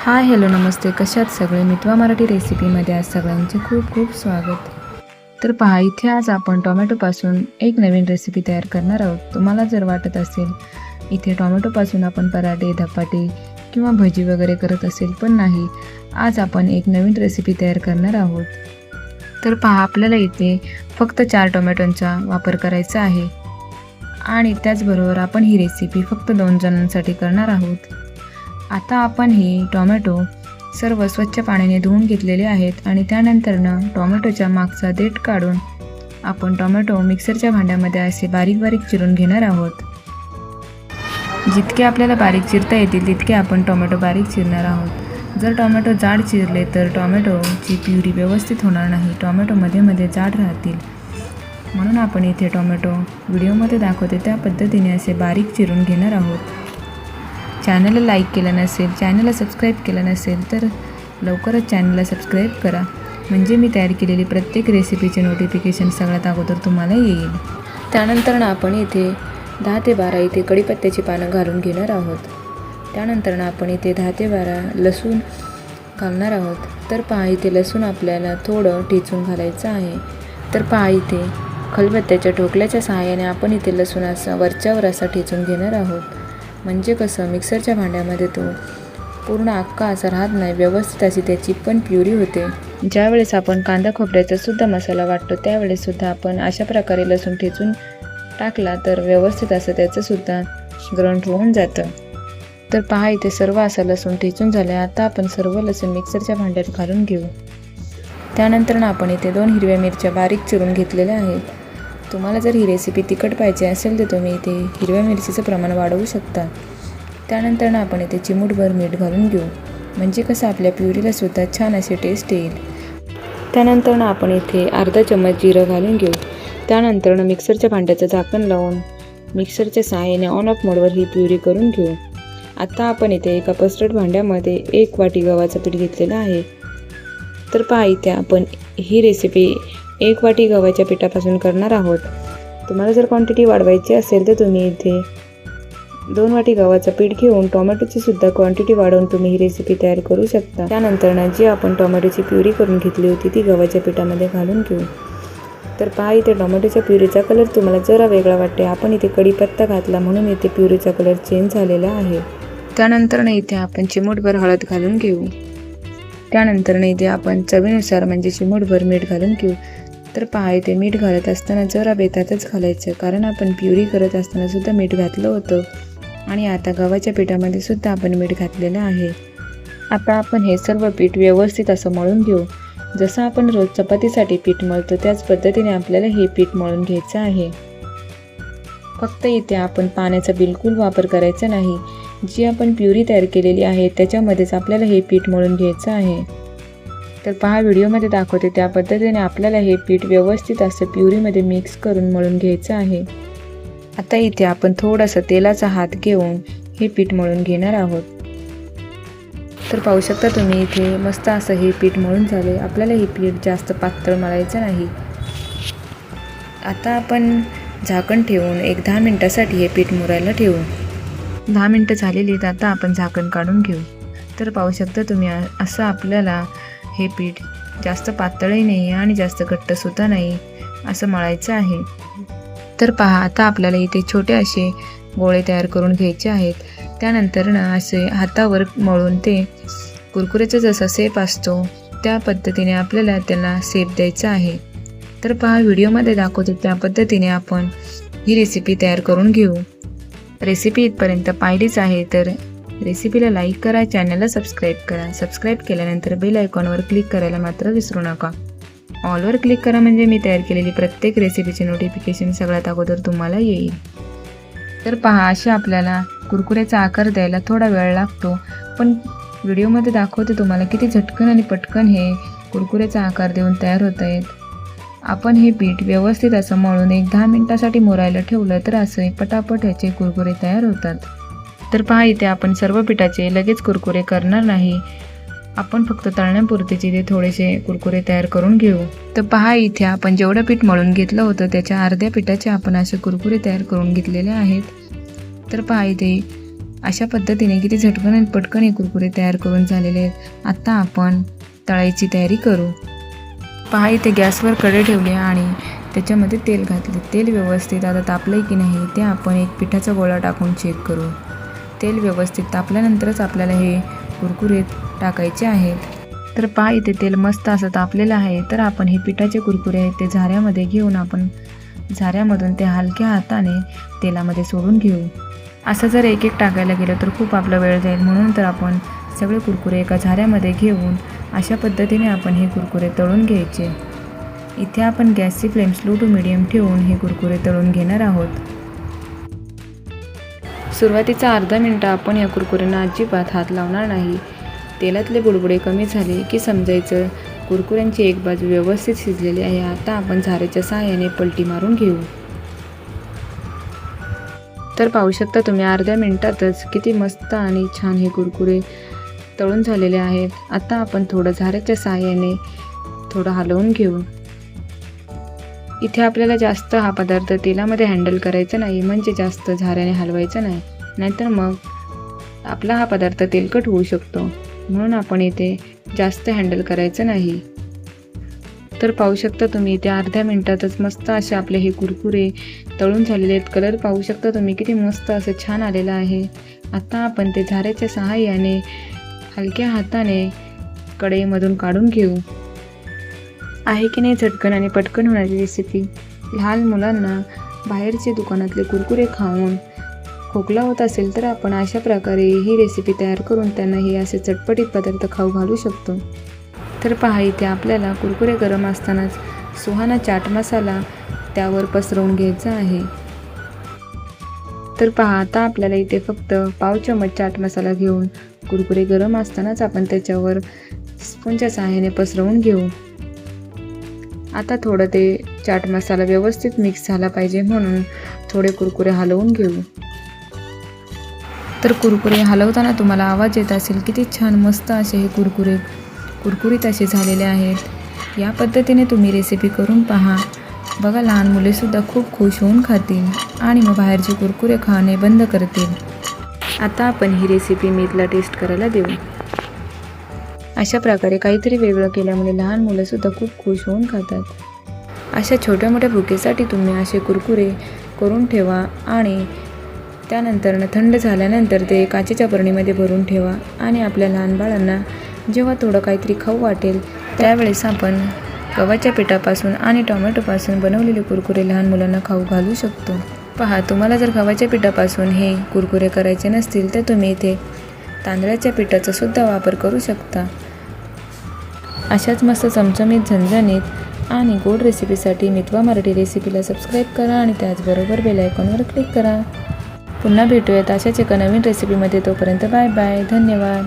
Hi hello नमस्ते, कशात सगळे मितवा मराठी रेसिपीमध्ये आज सगळ्यांचे खूप खूप स्वागत. तर पहा, इथे आज आपण टोमॅटोपासून एक नवीन रेसिपी तयार करणार आहोत. तुम्हाला जर वाटत असेल इथे टोमॅटोपासून आपण पराठे, धपाटे किंवा भजी वगैरे करत असेल, पण नाही, आज आपण एक नवीन रेसिपी तयार करणार आहोत. तर पहा, आपल्याला इथे फक्त 4 टोमॅटोंचा वापर करायचा आहे आणि त्याचबरोबर आपण ही रेसिपी फक्त 2 जणांसाठी करणार आहोत. आता आपण हे टोमॅटो सर्व स्वच्छ पाण्याने धुवून घेतलेले आहेत आणि त्यानंतरनं टोमॅटोच्या मागचा देठ काढून आपण टोमॅटो मिक्सरच्या भांड्यामध्ये असे बारीक बारीक चिरून घेणार आहोत. जितके आपल्याला बारीक चिरता येतील तितके आपण टोमॅटो बारीक चिरणार आहोत. जर टोमॅटो जाड चिरले तर टोमॅटोची प्युरी व्यवस्थित होणार नाही, टोमॅटो मध्ये मध्ये जाड राहतील. म्हणून आपण इथे टोमॅटो व्हिडिओमध्ये दाखवते त्या पद्धतीने असे बारीक चिरून घेणार आहोत. चॅनलला लाईक केलं नसेल, चॅनलला सबस्क्राईब केलं नसेल तर लवकरच चॅनलला सबस्क्राईब करा, म्हणजे मी तयार केलेली प्रत्येक रेसिपीचे नोटिफिकेशन सगळ्यात अगोदर तुम्हाला येईल. त्यानंतर आपण इथे 10 ते 12 इथे कढीपत्त्याची पानं घालून घेणार आहोत. त्यानंतर आपण इथे 10 ते 12 लसूण घालणार आहोत. तर पहा, इथे लसूण आपल्याला थोडं ठेचून घालायचं आहे. तर पहा, इथे खलबत्त्याच्या ठोकल्याच्या सहाय्याने आपण इथे लसूण असा वरच्यावर असा ठेचून घेणार आहोत. म्हणजे कसं मिक्सरच्या भांड्यामध्ये तो पूर्ण अख्खा असा राहत नाही, व्यवस्थित अशी त्याची पण प्युरी होते. ज्यावेळेस आपण कांदा खोबऱ्याचा सुद्धा मसाला वाटतो त्यावेळेस सुद्धा आपण अशा प्रकारे लसूण ठेचून टाकला तर व्यवस्थित असं त्याचं सुद्धा ग्राइंड होऊन जातं. तर पहा, इथे सर्व असं लसूण ठेचून झालं. आता आपण सर्व लसूण मिक्सरच्या भांड्यात घालून घेऊ. त्यानंतर आपण इथे 2 हिरव्या मिरच्या बारीक चिरून घेतलेल्या आहेत. तुम्हाला जर ही रेसिपी तिखट पाहिजे असेल तर तुम्ही इथे हिरव्या मिरचीचं प्रमाण वाढवू शकता. त्यानंतर आपण इथे चिमूटभर मीठ घालून घेऊ, म्हणजे कसं आपल्या प्युरीला सुद्धा छान असे टेस्ट येईल. त्यानंतर आपण इथे अर्धा चम्मच जिरं घालून घेऊ. त्यानंतर मिक्सरच्या भांड्याचं झाकण लावून मिक्सरच्या सहाय्याने ऑन ऑफ मोडवर ही प्युरी करून घेऊ. आता आपण इथे एका पसरट भांड्यामध्ये 1 वाटी गव्हाचं पीठ घेतलेलं आहे. तर पहा, इथे आपण ही रेसिपी 1 वाटी गव्हाच्या पिठापासून करणार आहोत. तुम्हाला जर क्वांटिटी वाढवायची असेल तर तुम्ही इथे 2 वाटी गव्हाचं पीठ घेऊन टोमॅटोची सुद्धा क्वांटिटी वाढवून तुम्ही ही रेसिपी तयार करू शकता. त्यानंतर जी आपण टोमॅटोची प्युरी करून घेतली होती ती गव्हाच्या पिठामध्ये घालून घेऊ. तर पहा, इथे टोमॅटोच्या प्युरीचा कलर तुम्हाला जरा वेगळा वाटते. आपण इथे कढीपत्ता घातला म्हणून इथे प्युरीचा कलर चेंज झालेला आहे. त्यानंतर इथे आपण चिमूटभर हळद घालून घेऊ. त्यानंतर इथे आपण चवीनुसार म्हणजे चिमूटभर मीठ घालून घेऊ. तर पहा, इथे मीठ घालत असताना जरा बेतातच घालायचं, कारण आपण प्युरी करत असताना सुद्धा मीठ घातलं होतं आणि आता गव्हाच्या पिठामध्ये सुद्धा आपण मीठ घातलेलं आहे. आता आपण हे सर्व पीठ व्यवस्थित असं मळून घेऊ. जसं आपण रोज चपातीसाठी पीठ मळतो त्याच पद्धतीने आपल्याला हे पीठ मळून घ्यायचं आहे. फक्त इथे आपण पाण्याचा बिलकुल वापर करायचा नाही. जी आपण प्युरी तयार केलेली आहे त्याच्यामध्येच आपल्याला हे पीठ मळून घ्यायचं आहे. तर पहा, व्हिडिओमध्ये दाखवते त्या पद्धतीने आपल्याला हे पीठ व्यवस्थित असं प्युरीमध्ये मिक्स करून मळून घ्यायचं आहे. आता इथे आपण थोडासा तेलाचा हात घेऊन हे पीठ मळून घेणार आहोत. तर पाहू शकता तुम्ही इथे मस्त असं हे पीठ मळून झाले. आपल्याला हे पीठ जास्त पातळ मळायचं नाही. आता आपण झाकण ठेवून 10 मिनिटासाठी हे पीठ मुरायला ठेवू. 10 मिनिटं झालेली आहेत. आता आपण झाकण काढून घेऊ. तर पाहू शकता तुम्ही असं आपल्याला हे पीठ जास्त पातळही नाही आणि जास्त घट्टसुद्धा नाही असं मळायचं आहे. तर पहा, आता आपल्याला इथे छोटे असे गोळे तयार करून घ्यायचे आहेत. त्यानंतर असे हातावर मळून ते कुरकुऱ्याचा जसा शेप असतो त्या पद्धतीने आपल्याला त्यांना शेप द्यायचा आहे. तर पहा, व्हिडिओमध्ये दाखवतो त्या पद्धतीने आपण ही रेसिपी तयार करून घेऊ. रेसिपी इथपर्यंत पाहिलीच आहे तर रेसिपीला लाईक करा, चॅनलला सबस्क्राईब करा. सबस्क्राईब केल्यानंतर बेल आयकॉनवर क्लिक करायला मात्र विसरू नका. ऑलवर क्लिक करा, म्हणजे मी तयार केलेली प्रत्येक रेसिपीचे नोटिफिकेशन सगळ्यात अगोदर तुम्हाला येईल. तर पहा, असे आपल्याला कुरकुऱ्याचा आकार द्यायला थोडा वेळ लागतो, पण व्हिडिओमध्ये दाखवते तुम्हाला किती झटकन आणि पटकन हे कुरकुऱ्याचा आकार देऊन तयार होत आहेत. आपण हे पीठ व्यवस्थित असं मळून 10 मिनिटासाठी मुरायला ठेवलं तर असे पटापट ह्याचे कुरकुरे तयार होतात. तर पहा, इथे आपण सर्व पिठाचे लगेच कुरकुरे करणार नाही. आपण फक्त तळण्यापुरतेचे ते थोडेसे कुरकुरे तयार करून घेऊ. तर पहा, इथे आपण जेवढं पीठ मळून घेतलं होतं त्याच्या अर्ध्या पिठाचे आपण असे कुरकुरे तयार करून घेतलेले आहेत. तर पहा, इथे अशा पद्धतीने किती झटकन आणि पटकन हे कुरकुरे तयार करून झालेले आहेत. आता आपण तळायची तयारी करू. पहा इथे गॅसवर कढई ठेवली आणि त्याच्यामध्ये तेल घातले. तेल व्यवस्थित आता तापले की नाही ते आपण एक पिठाचा गोळा टाकून चेक करू. तेल व्यवस्थित तापल्यानंतरच आपल्याला हे कुरकुरे टाकायचे आहेत. तर पहा इथे तेल मस्त असं तापलेलं आहे. तर आपण हे पिठाचे कुरकुरे आहेत ते झाऱ्यामध्ये घेऊन आपण झाऱ्यामधून ते हलक्या हाताने तेलामध्ये सोडून घेऊ. असं जर एक एक टाकायला गेलं तर खूप आपला वेळ जाईल, म्हणून तर आपण सगळे कुरकुरे एका झाऱ्यामध्ये घेऊन अशा पद्धतीने आपण हे कुरकुरे तळून घ्यायचे. इथे आपण गॅसची फ्लेम स्लो टू मीडियम ठेवून हे कुरकुरे तळून घेणार आहोत. सुरुवातीचा अर्धा मिनिट आपण या कुरकुऱ्यांना अजिबात हात लावणार नाही. तेलातले बुडबुडे कमी झाले की समजायचं कुरकुऱ्यांची एक बाजू व्यवस्थित शिजलेली आहे. आता आपण झाऱ्याच्या सहाय्याने पलटी मारून घेऊ. तर पाहू शकता तुम्ही अर्ध्या मिनिटातच किती मस्त आणि छान हे कुरकुरे तळून झालेले आहेत. आता आपण थोडं झाऱ्याच्या सहाय्याने थोडं हलवून घेऊ. इथे आपल्याला जास्त हा पदार्थ तेलामध्ये हँडल करायचा नाही, म्हणजे जास्त झाऱ्याने हलवायचं नाही, नाहीतर मग आपला हा पदार्थ तेलकट होऊ शकतो. म्हणून आपण इथे जास्त हँडल करायचं नाही. तर पाहू शकता तुम्ही इथे अर्ध्या मिनिटातच मस्त असे आपले हे कुरकुरे तळून झालेले आहेत. कलर पाहू शकता तुम्ही किती मस्त असं छान आलेलं आहे. आता आपण ते झाऱ्याच्या सहाय्याने हलक्या हाताने कढईमधून काढून घेऊ. आहे की नाही झटकन आणि पटकन होणारी रेसिपी. लहान मुलांना बाहेरचे दुकानातले कुरकुरे खाऊन खोकला होत असेल तर आपण अशा प्रकारे ही रेसिपी तयार करून त्यांना हे असे चटपटीत पदार्थ खाऊ घालू शकतो. तर पहा इथे आपल्याला कुरकुरे गरम असतानाच सुहाना चाट मसाला त्यावर पसरवून घ्यायचा आहे. तर पहा आता आपल्याला इथे फक्त पाव चमच चाट मसाला घेऊन कुरकुरे गरम असतानाच आपण त्याच्यावर स्पूनच्या सहाय्याने पसरवून घेऊ. आता थोडं ते चाट मसाला व्यवस्थित मिक्स झाला पाहिजे, म्हणून थोडे कुरकुरे हलवून घेऊ. तर कुरकुरे हलवताना तुम्हाला आवाज येत असेल किती छान मस्त असे हे कुरकुरे कुरकुरीत असे झालेले आहेत. या पद्धतीने तुम्ही रेसिपी करून पहा. बघा लहान मुलेसुद्धा खूप खुश होऊन खातील आणि मग बाहेरचे कुरकुरे खाणे बंद करतील. आता आपण ही रेसिपी मीतला टेस्ट करायला देऊ. अशा प्रकारे काहीतरी वेगळं केल्यामुळे लहान मुलंसुद्धा खूप खुश होऊन खातात. अशा छोट्या मोठ्या भुकेसाठी तुम्ही असे कुरकुरे करून ठेवा आणि त्यानंतर थंड झाल्यानंतर ते काचेच्या बरणीमध्ये भरून ठेवा आणि आपल्या लहान बाळांना जेव्हा थोडं काहीतरी खाऊ वाटेल त्यावेळेस आपण गव्हाच्या पिठापासून आणि टोमॅटोपासून बनवलेले कुरकुरे लहान मुलांना खाऊ घालू शकतो. पहा तुम्हाला जर गव्हाच्या पिठापासून हे कुरकुरे करायचे नसतील तर तुम्ही इथे तांदळाच्या पिठाचा सुद्धा वापर करू शकता. अशाच मस्त चमचमीत झणझणीत आणि गोड रेसिपीसाठी मितवा मराठी रेसिपीला सबस्क्राईब करा आणि त्याचबरोबर बेल आयकॉनवर क्लिक करा. पुन्हा भेटूयात अशाच एका नवीन रेसिपीमध्ये. तोपर्यंत बाय बाय. धन्यवाद.